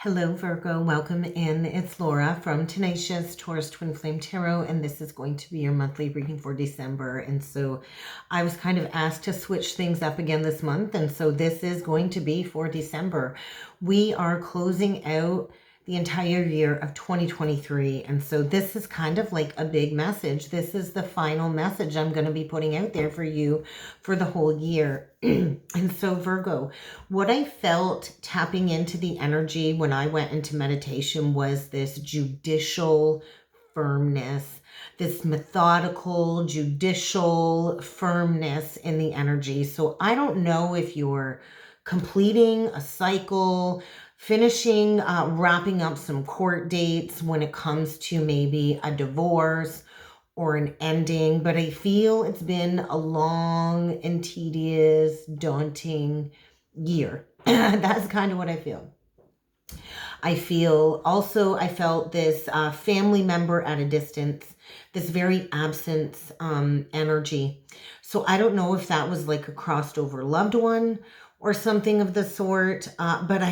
Hello, Virgo. Welcome in. It's Laura from Tenacious Taurus Twin Flame Tarot, and this is going to be your monthly reading for December. And so I was kind of asked to switch things up again this month, and so this is going to be for December. We are closing out the entire year of 2023, and so this is kind of like a big message. This is the final message I'm going to be putting out there for you for the whole year. And so Virgo, what I felt tapping into the energy when I went into meditation was this judicial firmness, this methodical, judicial firmness in the energy. So I don't know if you're completing a cycle, finishing, wrapping up some court dates when it comes to maybe a divorce or an ending, but I feel it's been a long and tedious, daunting year. That's kind of what I feel. I felt this family member at a distance, this very absence energy. So I don't know if that was like a crossed over loved one or something of the sort, but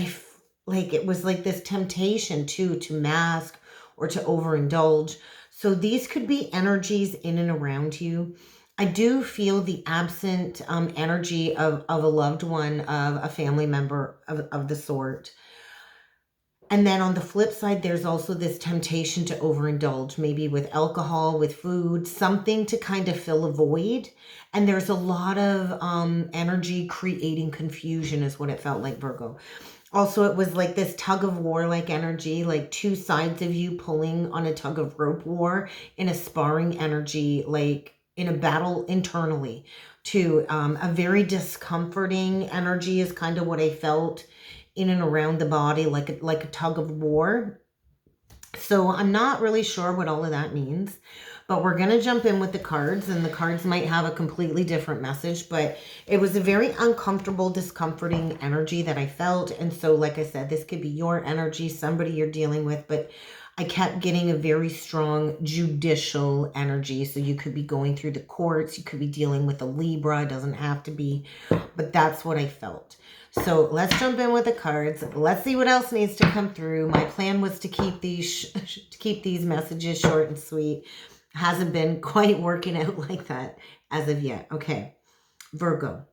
it was like this temptation to mask or to overindulge. So these could be energies in and around you. I do feel the absent energy of a loved one, of a family member of the sort. And then on the flip side, there's also this temptation to overindulge, maybe with alcohol, with food, something to kind of fill a void. And there's a lot of energy creating confusion is what it felt like, Virgo. Also, it was like this tug of war like energy, like two sides of you pulling on a tug of rope war in a sparring energy, like in a battle internally too. A very discomforting energy is kind of what I felt in and around the body, like a tug of war. So I'm not really sure what all of that means, but we're going to jump in with the cards, and the cards might have a completely different message, but it was a very uncomfortable, discomforting energy that I felt. And so, like I said, this could be your energy, somebody you're dealing with, but I kept getting a very strong judicial energy. So you could be going through the courts, you could be dealing with a Libra, it doesn't have to be, but that's what I felt. So let's jump in with the cards. Let's see what else needs to come through. My plan was to keep these messages short and sweet. Hasn't been quite working out like that as of yet. Okay, Virgo.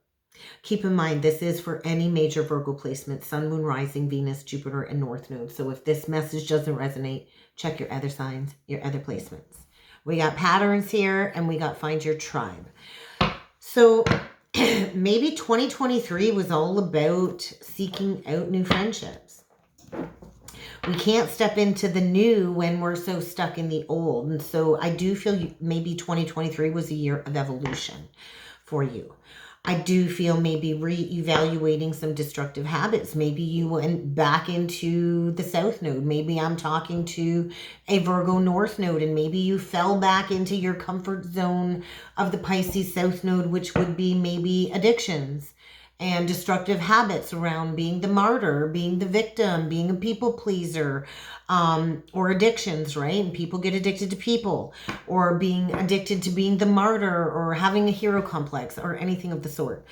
Keep in mind, this is for any major Virgo placement: Sun, Moon, Rising, Venus, Jupiter, and North Node. So if this message doesn't resonate, check your other signs, your other placements. We got patterns here, and we got find your tribe. So maybe 2023 was all about seeking out new friendships. We can't step into the new when we're so stuck in the old. And so I do feel maybe 2023 was a year of evolution for you. I do feel maybe re-evaluating some destructive habits. Maybe you went back into the South Node. Maybe I'm talking to a Virgo North Node, and maybe you fell back into your comfort zone of the Pisces South Node, which would be maybe addictions and destructive habits around being the martyr, being the victim, being a people pleaser, or addictions, right? And people get addicted to people, or being addicted to being the martyr, or having a hero complex, or anything of the sort.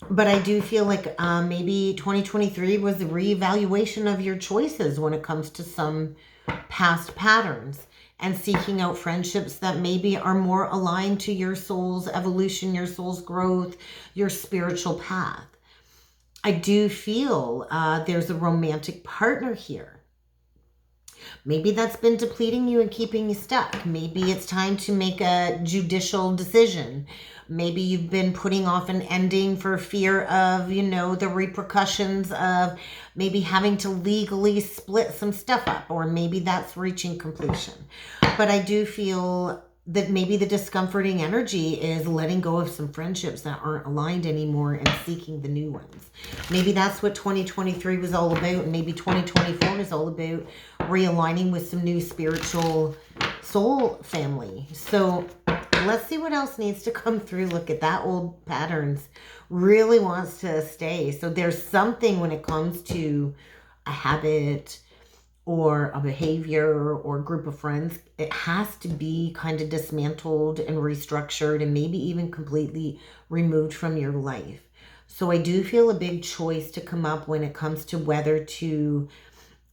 But I do feel like maybe 2023 was a reevaluation of your choices when it comes to some past patterns, and seeking out friendships that maybe are more aligned to your soul's evolution, your soul's growth, your spiritual path. I do feel there's a romantic partner here. Maybe that's been depleting you and keeping you stuck. Maybe it's time to make a judicial decision. Maybe you've been putting off an ending for fear of, the repercussions of maybe having to legally split some stuff up, or maybe that's reaching completion. But I do feel that maybe the discomforting energy is letting go of some friendships that aren't aligned anymore and seeking the new ones. Maybe that's what 2023 was all about, and maybe 2024 is all about realigning with some new spiritual soul family. So let's see what else needs to come through. Look at that, old patterns really wants to stay. So there's something when it comes to a habit or a behavior or a group of friends, it has to be kind of dismantled and restructured, and maybe even completely removed from your life. So I do feel a big choice to come up when it comes to whether to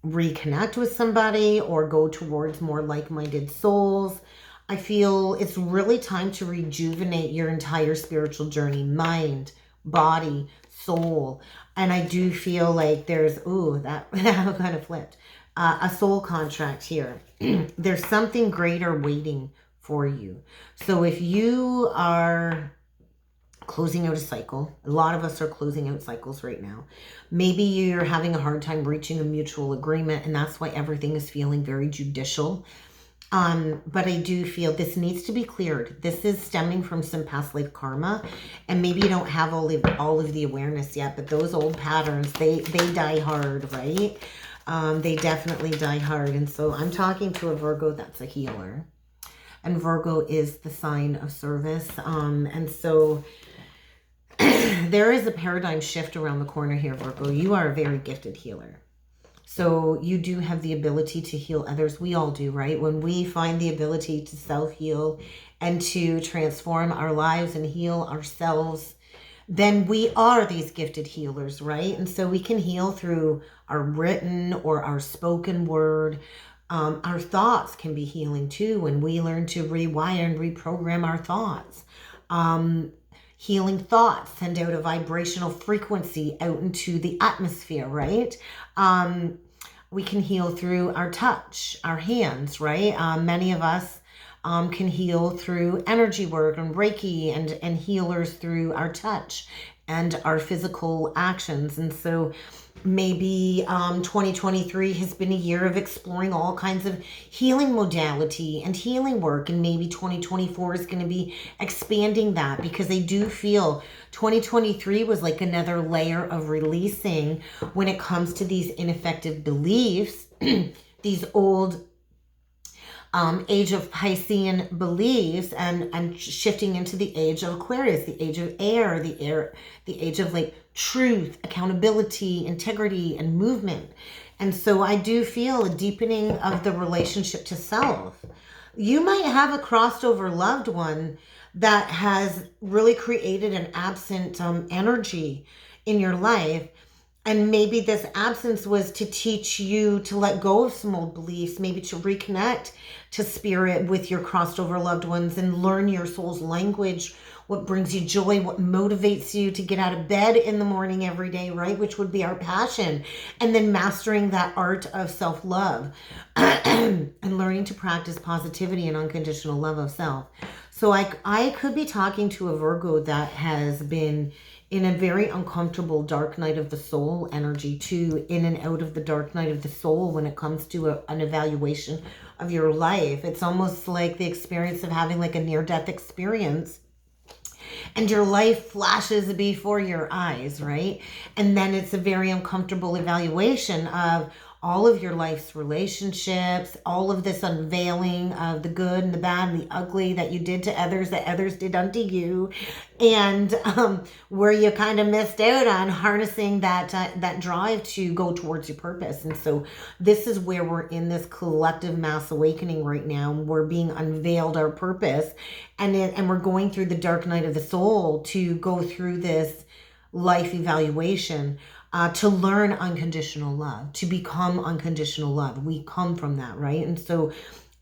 reconnect with somebody or go towards more like-minded souls. I feel it's really time to rejuvenate your entire spiritual journey, mind, body, soul. And I do feel like there's, ooh, that kind of flipped, a soul contract here. There's something greater waiting for you. So if you are closing out a cycle, a lot of us are closing out cycles right now. Maybe you're having a hard time reaching a mutual agreement, and that's why everything is feeling very judicial. But I do feel this needs to be cleared. This is stemming from some past life karma, and maybe you don't have all of the awareness yet, but those old patterns, they die hard, right? They definitely die hard. And so I'm talking to a Virgo that's a healer, and Virgo is the sign of service. And so there is a paradigm shift around the corner here, Virgo. You are a very gifted healer. So you do have the ability to heal others. We all do, right? When we find the ability to self-heal and to transform our lives and heal ourselves, then we are these gifted healers, right? And so we can heal through our written or our spoken word. Our thoughts can be healing too when we learn to rewire and reprogram our thoughts. Healing thoughts send out a vibrational frequency out into the atmosphere, right? We can heal through our touch, our hands, right? Many of us can heal through energy work and Reiki, and healers through our touch and our physical actions. And so maybe 2023 has been a year of exploring all kinds of healing modality and healing work, and maybe 2024 is going to be expanding that, because I do feel 2023 was like another layer of releasing when it comes to these ineffective beliefs, these old age of Piscean beliefs, and shifting into the age of Aquarius, the age of air, the age of like truth, accountability, integrity, and movement. And so I do feel a deepening of the relationship to self. You might have a crossed over loved one that has really created an absent energy in your life. And maybe this absence was to teach you to let go of some old beliefs, maybe to reconnect to spirit with your crossed over loved ones and learn your soul's language, what brings you joy, what motivates you to get out of bed in the morning every day, right? Which would be our passion. And then mastering that art of self-love and learning to practice positivity and unconditional love of self. So I could be talking to a Virgo that has been in a very uncomfortable dark night of the soul energy too, in and out of the dark night of the soul when it comes to an evaluation of your life. It's almost like the experience of having like a near-death experience, and your life flashes before your eyes, right? And then it's a very uncomfortable evaluation of all of your life's relationships, all of this unveiling of the good and the bad and the ugly that you did to others, that others did unto you, and where you kind of missed out on harnessing that drive to go towards your purpose. And so this is where we're in this collective mass awakening right now. We're being unveiled our purpose, and we're going through the dark night of the soul to go through this life evaluation. To learn unconditional love, to become unconditional love. We come from that, right? And so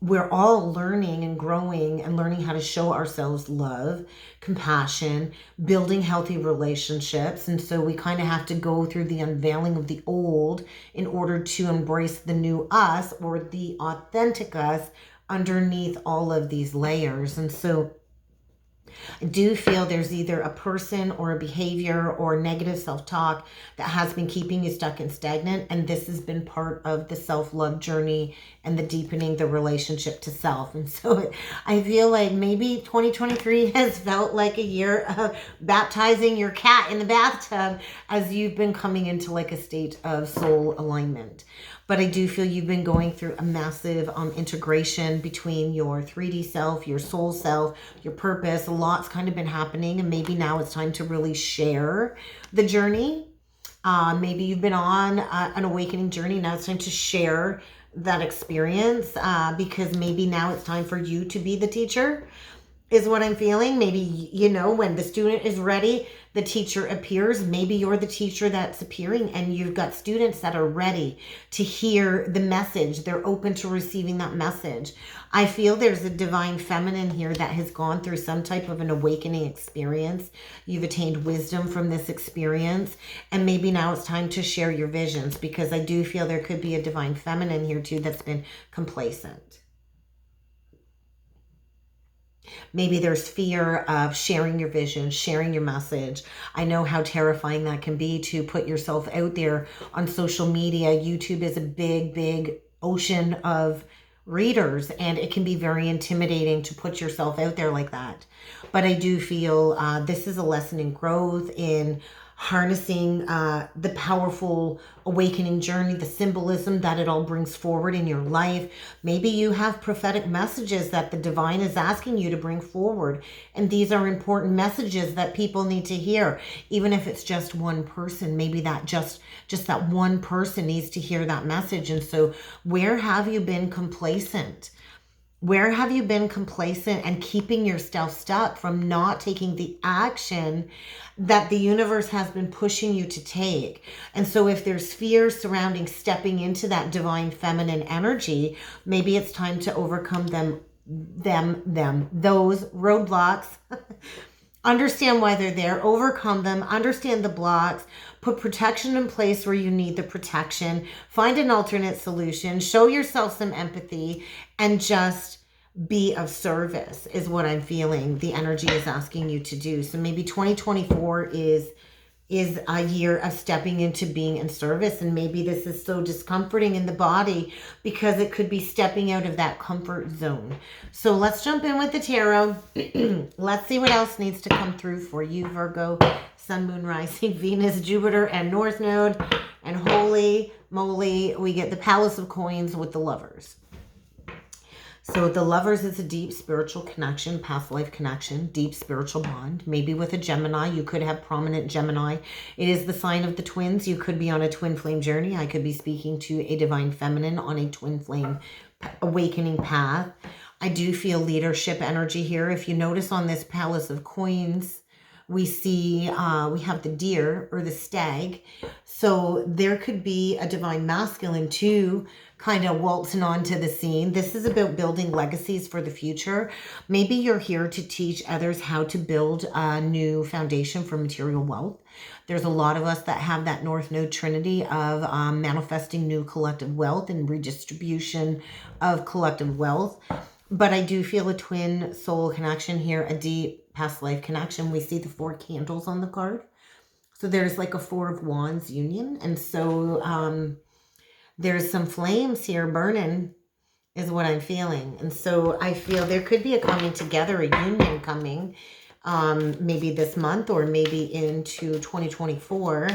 we're all learning and growing and learning how to show ourselves love, compassion, building healthy relationships. And so we kind of have to go through the unveiling of the old in order to embrace the new us, or the authentic us underneath all of these layers. And so I do feel there's either a person or a behavior or negative self-talk that has been keeping you stuck and stagnant. And this has been part of the self-love journey and the deepening the relationship to self. And so I feel like maybe 2023 has felt like a year of baptizing your cat in the bathtub as you've been coming into like a state of soul alignment. But I do feel you've been going through a massive integration between your 3D self, your soul self, your purpose. A lot's kind of been happening, and maybe now it's time to really share the journey. Maybe you've been on an awakening journey. Now it's time to share that experience, because maybe now it's time for you to be the teacher, is what I'm feeling. Maybe, you know, when the student is ready, the teacher appears. Maybe you're the teacher that's appearing, and you've got students that are ready to hear the message. They're open to receiving that message. I feel there's a divine feminine here that has gone through some type of an awakening experience. You've attained wisdom from this experience, and maybe now it's time to share your visions, because I do feel there could be a divine feminine here too that's been complacent. Maybe there's fear of sharing your vision, sharing your message. I know how terrifying that can be to put yourself out there on social media. YouTube is a big, big ocean of readers, and it can be very intimidating to put yourself out there like that. But I do feel this is a lesson in growth, in harnessing the powerful awakening journey, the symbolism that it all brings forward in your life. Maybe you have prophetic messages that the divine is asking you to bring forward, and these are important messages that people need to hear. Even if it's just one person, maybe that just that one person needs to hear that message. And so where have you been complacent? Where have you been complacent and keeping yourself stuck from not taking the action that the universe has been pushing you to take? And so if there's fear surrounding stepping into that divine feminine energy, maybe it's time to overcome those roadblocks. Understand why they're there, overcome them, understand the blocks, put protection in place where you need the protection, find an alternate solution, show yourself some empathy, and just be of service is what I'm feeling the energy is asking you to do. So maybe 2024 is a year of stepping into being in service, and maybe this is so discomforting in the body because it could be stepping out of that comfort zone. So let's jump in with the tarot. Let's see what else needs to come through for you, Virgo, Sun, Moon, Rising, Venus, Jupiter, and North Node. And holy moly, we get the Palace of Coins with the Lovers. So the Lovers is a deep spiritual connection, past life connection, deep spiritual bond. Maybe with a Gemini, you could have prominent Gemini. It is the sign of the twins. You could be on a twin flame journey. I could be speaking to a divine feminine on a twin flame awakening path. I do feel leadership energy here. If you notice on this Palace of Coins, we see we have the deer or the stag. So there could be a divine masculine too, kind of waltzing onto the scene. This is about building legacies for the future. Maybe you're here to teach others how to build a new foundation for material wealth. There's a lot of us that have that North Node trinity of manifesting new collective wealth and redistribution of collective wealth. But I do feel a twin soul connection here, a deep past life connection. We see the 4 candles on the card. So there's like a 4 of Wands union. And so there's some flames here burning is what I'm feeling. And so I feel there could be a coming together, a union coming maybe this month or maybe into 2024.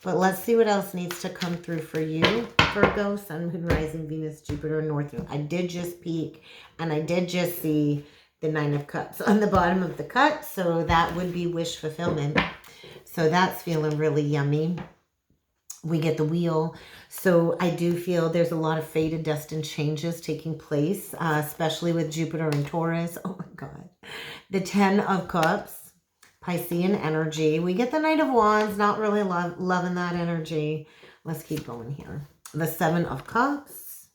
But let's see what else needs to come through for you, Virgo, Sun, Moon, Rising, Venus, Jupiter, North Node. I did just peek, and I did just see the 9 of Cups on the bottom of the cut. So that would be wish fulfillment. So that's feeling really yummy. We get the Wheel. So I do feel there's a lot of fated, destined changes taking place, especially with Jupiter and Taurus. Oh my God. The 10 of Cups. Piscean energy. We get the Knight of Wands, not really loving that energy. Let's keep going here. The 7 of Cups.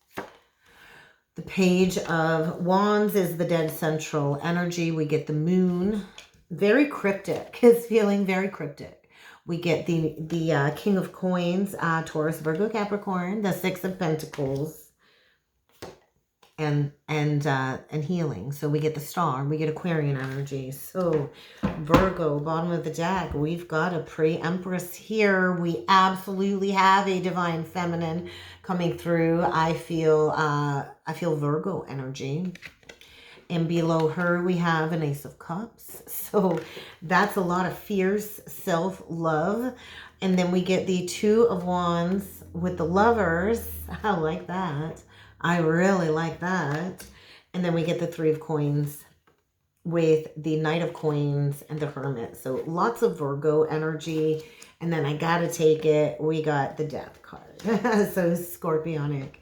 The Page of Wands is the dead central energy. We get the Moon. Very cryptic. It's feeling very cryptic. We get the King of Coins, Taurus, Virgo, Capricorn. The 6 of Pentacles. And healing. So we get the Star, we get Aquarian energy. So Virgo, bottom of the deck, we've got a pre-Empress here. We absolutely have a divine feminine coming through. I feel Virgo energy. And below her, we have an Ace of Cups. So that's a lot of fierce self-love. And then we get the 2 of Wands with the Lovers. I like that. I really like that. And then we get the 3 of Coins with the Knight of Coins and the Hermit. So lots of Virgo energy. And then I got to take it. We got the Death card. So Scorpionic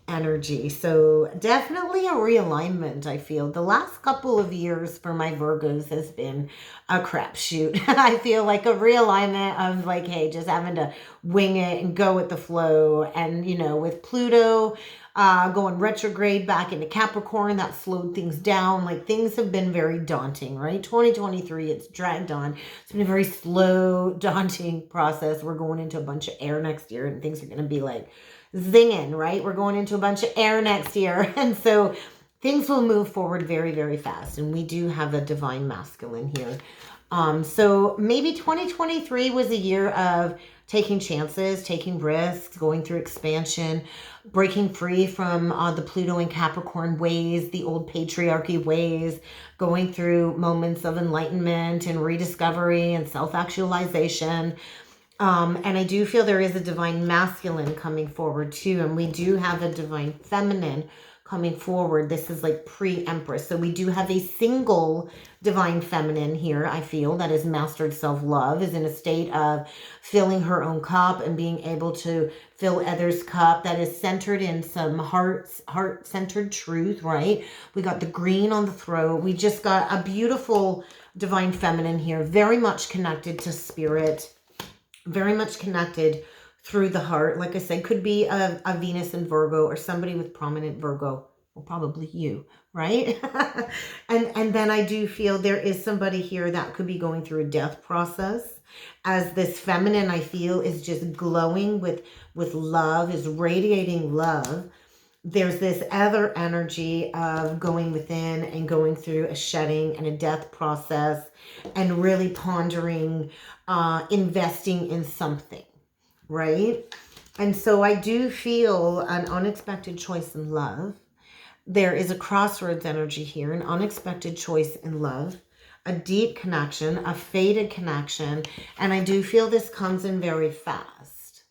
energy. So definitely a realignment, I feel. The last couple of years for my Virgos has been a crapshoot. I feel like a realignment of like, hey, just having to wing it and go with the flow. And, you know, with Pluto going retrograde back into Capricorn, that slowed things down. Like things have been very daunting, right? 2023, it's dragged on. It's been a very slow, daunting process. We're going into a bunch of air next year and things are going to be like zinging, right? We're going into a bunch of air next year. And so things will move forward very, very fast. And we do have a divine masculine here. So maybe 2023 was a year of taking chances, taking risks, going through expansion, breaking free from the Pluto and Capricorn ways, the old patriarchy ways, going through moments of enlightenment and rediscovery and self-actualization. And I do feel there is a divine masculine coming forward too. And we do have a divine feminine coming forward. This is like pre-empress. So we do have a single divine feminine here, I feel, that has mastered self-love, is in a state of filling her own cup and being able to fill others' cup, that is centered in some heart-centered truth, right? We got the green on the throat. We just got a beautiful divine feminine here, very much connected to spirit, very much connected through the heart. Like I said, could be a Venus in Virgo or somebody with prominent Virgo. Well, probably you, right? and then I do feel there is somebody here that could be going through a death process, as this feminine, I feel, is just glowing with love, is radiating love. There's this other energy of going within and going through a shedding and a death process and really pondering, investing in something, right? And so I do feel an unexpected choice in love. There is a crossroads energy here, an unexpected choice in love, a deep connection, a fated connection. And I do feel this comes in very fast.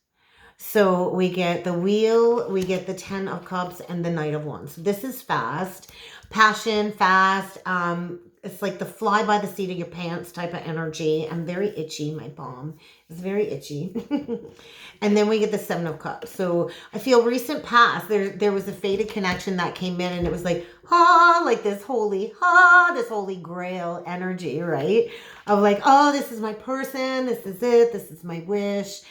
So we get the Wheel, we get the Ten of Cups, and the Knight of Wands. So this is fast, passion, fast. It's like the fly by the seat of your pants type of energy. I'm very itchy. My palm is very itchy. And then we get the Seven of Cups. So I feel recent past, there was a fated connection that came in, and it was like, like this holy grail energy, right? Of like, oh, this is my person. This is it. This is my wish.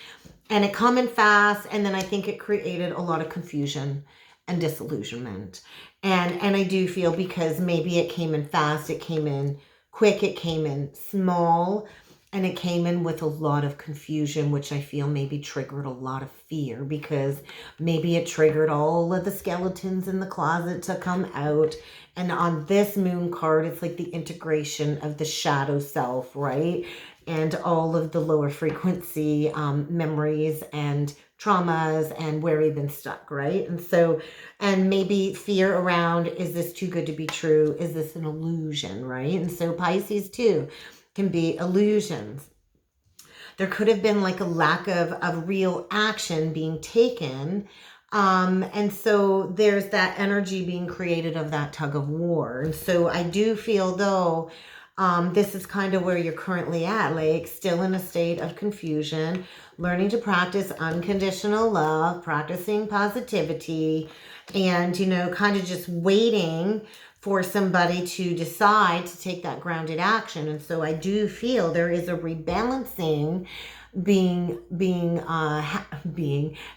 And it come in fast. And then I think it created a lot of confusion and disillusionment. And I do feel, because maybe it came in fast, it came in quick, it came in small, and it came in with a lot of confusion, which I feel maybe triggered a lot of fear, because maybe it triggered all of the skeletons in the closet to come out. And on this moon card, it's like the integration of the shadow self, right? And all of the lower frequency memories and traumas and where we've been stuck, right? And so, and maybe fear around, is this too good to be true? Is this an illusion, right? And so Pisces too can be illusions. There could have been like a lack of real action being taken. And so there's that energy being created of that tug of war. And so I do feel though, this is kind of where you're currently at, like still in a state of confusion, learning to practice unconditional love, practicing positivity, and, you know, kind of just waiting for somebody to decide to take that grounded action. And so I do feel there is a rebalancing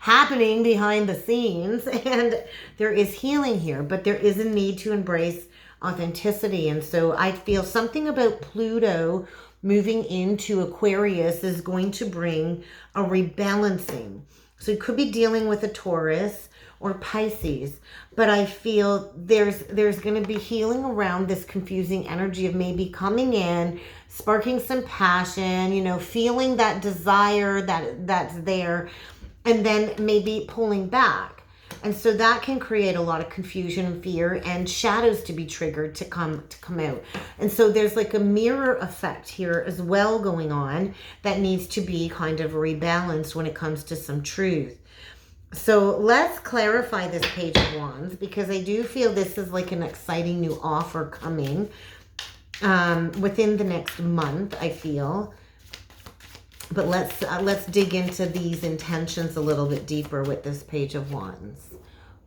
happening behind the scenes, and there is healing here, but there is a need to embrace authenticity. And so I feel something about Pluto moving into Aquarius is going to bring a rebalancing. So you could be dealing with a Taurus or Pisces, but I feel there's going to be healing around this confusing energy of maybe coming in, sparking some passion, you know, feeling that desire that's there, and then maybe pulling back. And so that can create a lot of confusion and fear and shadows to be triggered to come out. And so there's like a mirror effect here as well going on that needs to be kind of rebalanced when it comes to some truth. So let's clarify this Page of Wands, because I do feel this is like an exciting new offer coming within the next month, I feel. But let's dig into these intentions a little bit deeper with this Page of Wands.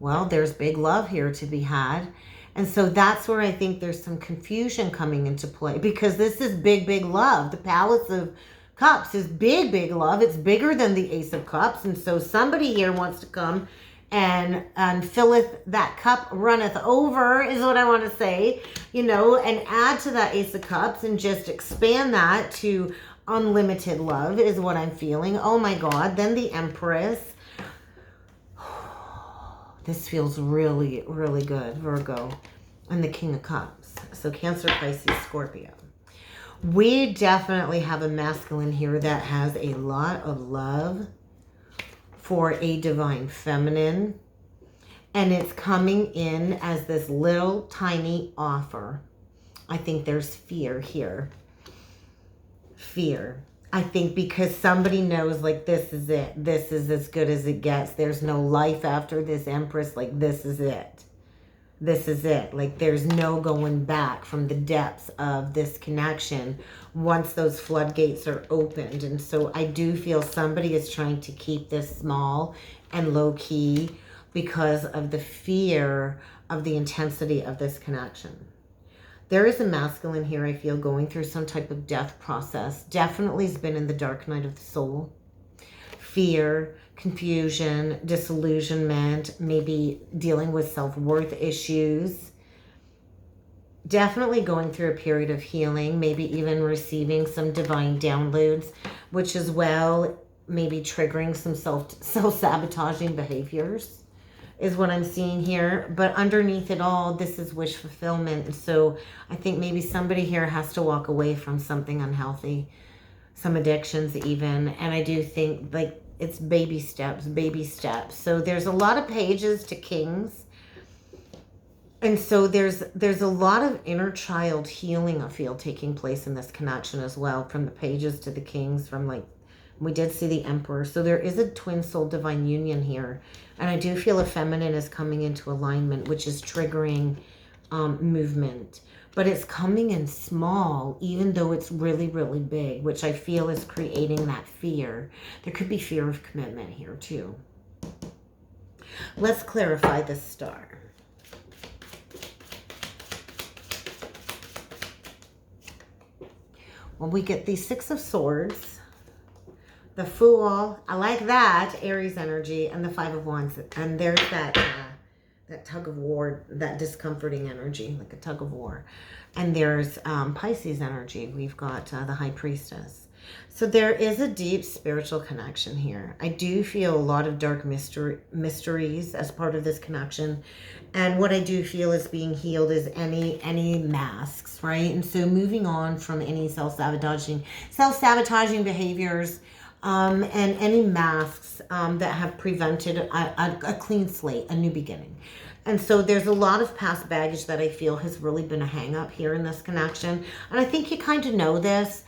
Well, there's big love here to be had. And so that's where I think there's some confusion coming into play, because this is big, big love. The Palace of Cups is big, big love. It's bigger than the Ace of Cups. And so somebody here wants to come and filleth that cup, runneth over, is what I want to say, you know, and add to that Ace of Cups and just expand that to unlimited love is what I'm feeling. Oh my God. Then the Empress. This feels really, really good, Virgo. And the King of Cups. So Cancer, Pisces, Scorpio. We definitely have a masculine here that has a lot of love for a divine feminine. And it's coming in as this little tiny offer. I think there's fear here. Fear. I think because somebody knows, like, this is it. This is as good as it gets. There's no life after this Empress. Like, this is it. This is it. Like, there's no going back from the depths of this connection once those floodgates are opened. And so I do feel somebody is trying to keep this small and low key because of the fear of the intensity of this connection. There is a masculine here, I feel, going through some type of death process. Definitely has been in the dark night of the soul. Fear, confusion, disillusionment, maybe dealing with self-worth issues. Definitely going through a period of healing, maybe even receiving some divine downloads, which as well maybe triggering some self-sabotaging behaviors is what I'm seeing here. But underneath it all, this is wish fulfillment. And so I think maybe somebody here has to walk away from something unhealthy, some addictions even. And I do think, like, it's baby steps, baby steps. So there's a lot of pages to Kings. And so there's a lot of inner child healing, I feel, taking place in this connection as well, from the pages to the Kings, from, like, we did see the Emperor. So there is a twin soul divine union here. And I do feel a feminine is coming into alignment, which is triggering movement. But it's coming in small, even though it's really, really big, which I feel is creating that fear. There could be fear of commitment here too. Let's clarify this star. Well, we get the Six of Swords, the Fool, I like that, Aries energy, and the Five of Wands. And there's that tug of war, that discomforting energy, like a tug of war. And there's Pisces energy. We've got the High Priestess. So there is a deep spiritual connection here. I do feel a lot of dark mysteries as part of this connection. And what I do feel is being healed is any masks, right? And so moving on from any self-sabotaging behaviors, and any masks that have prevented a clean slate, a new beginning. And so there's a lot of past baggage that I feel has really been a hang up here in this connection. And I think you kind of know this.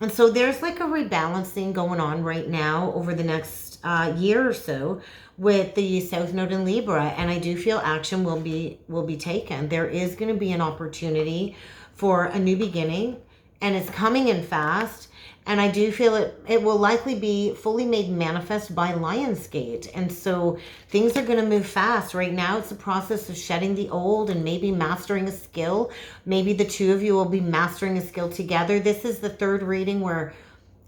And so there's like a rebalancing going on right now over the next year or so with the South Node in Libra. And I do feel action will be taken. There is going to be an opportunity for a new beginning, and it's coming in fast. And I do feel it will likely be fully made manifest by Lionsgate. And so things are going to move fast. Right now, it's a process of shedding the old and maybe mastering a skill. Maybe the two of you will be mastering a skill together. This is the third reading where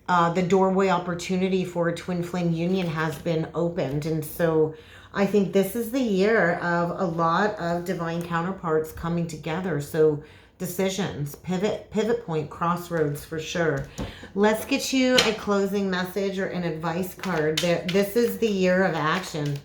the doorway opportunity for a twin flame union has been opened. And so I think this is the year of a lot of divine counterparts coming together. So decisions, pivot point, crossroads for sure. Let's get you a closing message or an advice card. This is the year of action.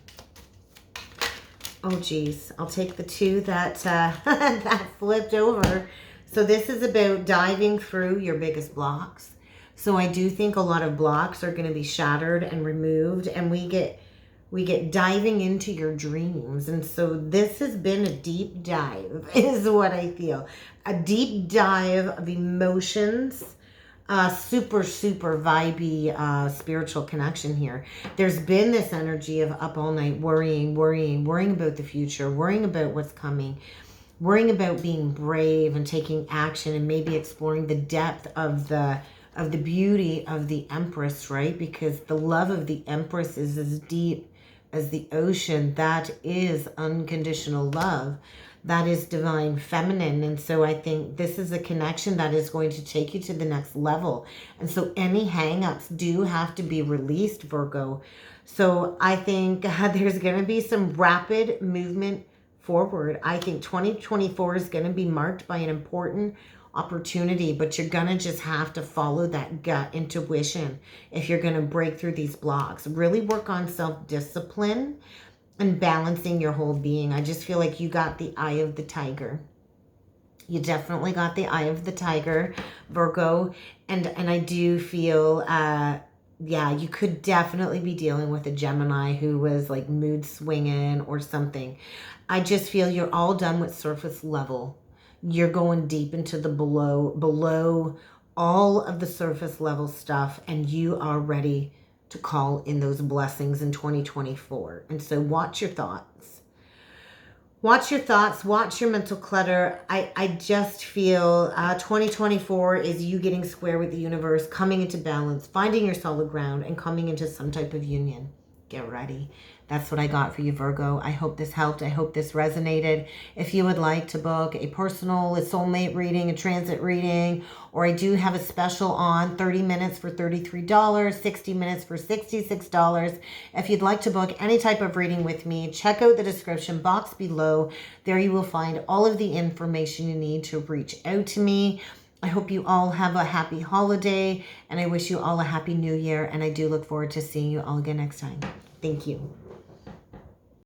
Oh geez, I'll take the two that that flipped over. So this is about diving through your biggest blocks. So I do think a lot of blocks are going to be shattered and removed, and we get diving into your dreams. And so this has been a deep dive is what I feel. A deep dive of emotions, super vibey spiritual connection here. There's been this energy of up all night worrying about the future, worrying about what's coming, worrying about being brave and taking action, and maybe exploring the depth of the beauty of the Empress, right? Because the love of the Empress is as deep as the ocean. That is unconditional love. That is divine feminine. And so I think this is a connection that is going to take you to the next level. And so any hang-ups do have to be released, Virgo. So I think there's going to be some rapid movement forward. I think 2024 is going to be marked by an important opportunity, but you're going to just have to follow that gut intuition if you're going to break through these blocks. Really work on self-discipline and balancing your whole being. I just feel like you got the eye of the tiger. You definitely got the eye of the tiger, Virgo. And I do feel, yeah, you could definitely be dealing with a Gemini who was like mood swinging or something. I just feel you're all done with surface level. You're going deep into the below all of the surface level stuff, and you are ready to call in those blessings in 2024. And so watch your thoughts. Watch your thoughts. Watch your mental clutter. I just feel 2024 is you getting square with the universe, coming into balance, finding your solid ground, and coming into some type of union. Get ready. That's what I got for you, Virgo. I hope this helped. I hope this resonated. If you would like to book a personal, a soulmate reading, a transit reading, or I do have a special on 30 minutes for $33, 60 minutes for $66. If you'd like to book any type of reading with me, check out the description box below. There you will find all of the information you need to reach out to me. I hope you all have a happy holiday, and I wish you all a happy new year, and I do look forward to seeing you all again next time. Thank you.